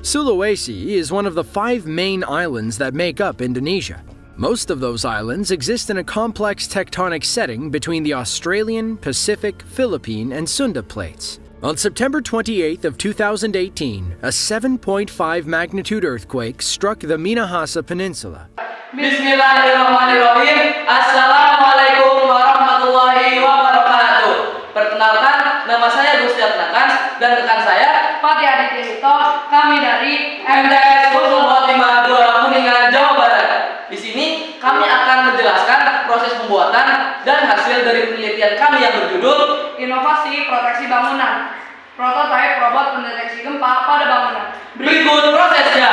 Sulawesi is one of the 5 main islands that make up Indonesia. Most of those islands exist in a complex tectonic setting between the Australian, Pacific, Philippine, and Sunda plates. On September 28th of 2018, a 7.5 magnitude earthquake struck the Minahasa Peninsula. Bismillahirrahmanirrahim. Assalamualaikum warahmatullahi wabarakatuh. Perkenalkan, nama saya Gusti Atnakan dan rekan saya Fatih Aditya. Kami dari MTS 052 Kuningan, Jawa Barat. Di sini kami akan menjelaskan proses pembuatan dan hasil dari penelitian kami yang berjudul Inovasi Proteksi Bangunan, Prototipe Robot Pendeteksi Gempa pada Bangunan. Berikut prosesnya.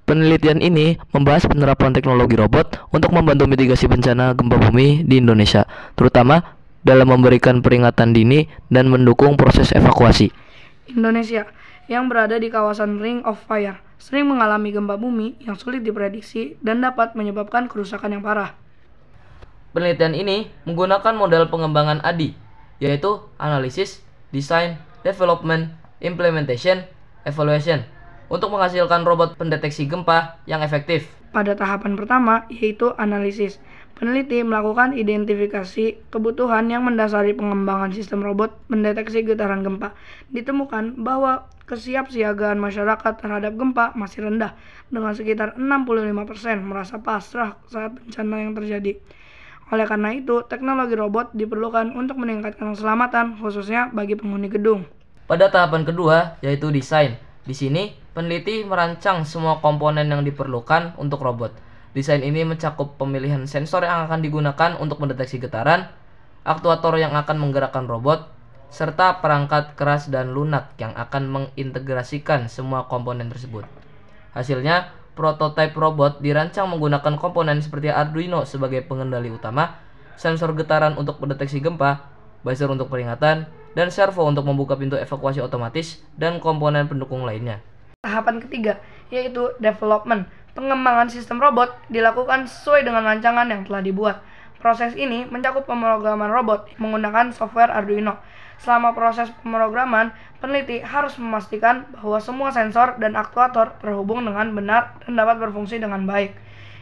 Penelitian ini membahas penerapan teknologi robot untuk membantu mitigasi bencana gempa bumi di Indonesia, terutama dalam memberikan peringatan dini dan mendukung proses evakuasi. Indonesia yang berada di kawasan Ring of Fire sering mengalami gempa bumi yang sulit diprediksi dan dapat menyebabkan kerusakan yang parah. Penelitian ini menggunakan model pengembangan ADI, yaitu Analysis, Design, Development, Implementation, Evaluation, untuk menghasilkan robot pendeteksi gempa yang efektif. Pada tahapan pertama, yaitu analisis, peneliti melakukan identifikasi kebutuhan yang mendasari pengembangan sistem robot mendeteksi getaran gempa. Ditemukan bahwa kesiapsiagaan masyarakat terhadap gempa masih rendah, dengan sekitar 65% merasa pasrah saat bencana yang terjadi. Oleh karena itu, teknologi robot diperlukan untuk meningkatkan keselamatan, khususnya bagi penghuni gedung. Pada tahapan kedua, yaitu desain. Di sini, peneliti merancang semua komponen yang diperlukan untuk robot. Desain ini mencakup pemilihan sensor yang akan digunakan untuk mendeteksi getaran, aktuator yang akan menggerakkan robot, serta perangkat keras dan lunak yang akan mengintegrasikan semua komponen tersebut. Hasilnya, prototipe robot dirancang menggunakan komponen seperti Arduino sebagai pengendali utama, sensor getaran untuk mendeteksi gempa, buzzer untuk peringatan, dan servo untuk membuka pintu evakuasi otomatis dan komponen pendukung lainnya. Tahapan ketiga, yaitu development. Pengembangan sistem robot dilakukan sesuai dengan rancangan yang telah dibuat. Proses ini mencakup pemrograman robot menggunakan software Arduino. Selama proses pemrograman, peneliti harus memastikan bahwa semua sensor dan aktuator terhubung dengan benar dan dapat berfungsi dengan baik.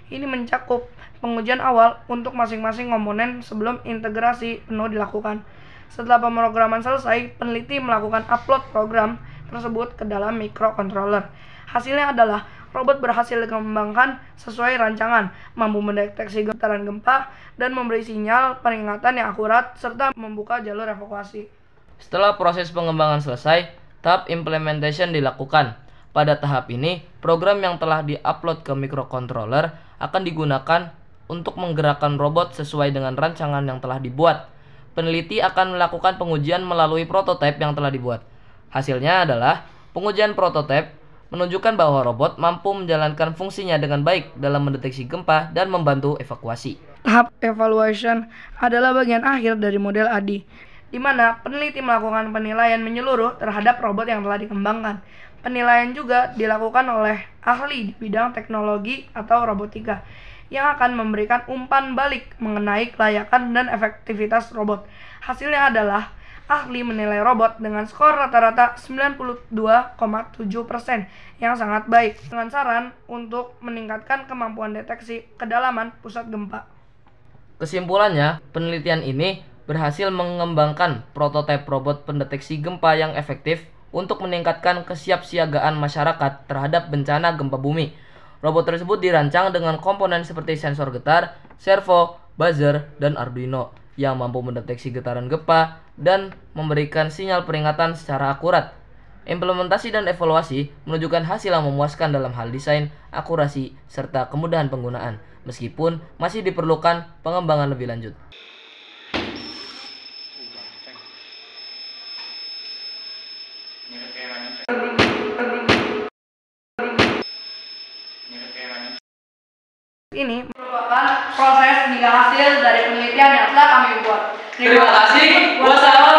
Ini mencakup pengujian awal untuk masing-masing komponen sebelum integrasi penuh dilakukan. Setelah pemrograman selesai, peneliti melakukan upload program tersebut ke dalam microcontroller. Hasilnya adalah robot berhasil dikembangkan sesuai rancangan, mampu mendeteksi getaran gempa dan memberi sinyal peringatan yang akurat serta membuka jalur evakuasi. Setelah proses pengembangan selesai, tahap implementation dilakukan. Pada tahap ini, program yang telah di-upload ke microcontroller akan digunakan untuk menggerakkan robot sesuai dengan rancangan yang telah dibuat. Peneliti akan melakukan pengujian melalui prototipe yang telah dibuat. Hasilnya adalah pengujian prototipe menunjukkan bahwa robot mampu menjalankan fungsinya dengan baik dalam mendeteksi gempa dan membantu evakuasi. Tahap evaluation adalah bagian akhir dari model ADI, di mana peneliti melakukan penilaian menyeluruh terhadap robot yang telah dikembangkan. Penilaian juga dilakukan oleh ahli di bidang teknologi atau robotika, yang akan memberikan umpan balik mengenai kelayakan dan efektivitas robot. Hasilnya adalah ahli menilai robot dengan skor rata-rata 92,7% yang sangat baik, dengan saran untuk meningkatkan kemampuan deteksi kedalaman pusat gempa. Kesimpulannya, penelitian ini berhasil mengembangkan prototipe robot pendeteksi gempa yang efektif untuk meningkatkan kesiapsiagaan masyarakat terhadap bencana gempa bumi. Robot tersebut dirancang dengan komponen seperti sensor getar, servo, buzzer, dan Arduino yang mampu mendeteksi getaran gempa dan memberikan sinyal peringatan secara akurat. Implementasi dan evaluasi menunjukkan hasil yang memuaskan dalam hal desain, akurasi, serta kemudahan penggunaan, meskipun masih diperlukan pengembangan lebih lanjut. Ini merupakan proses hingga hasil dari penelitian yang telah kami buat. Terima kasih. Wassalamualaikum.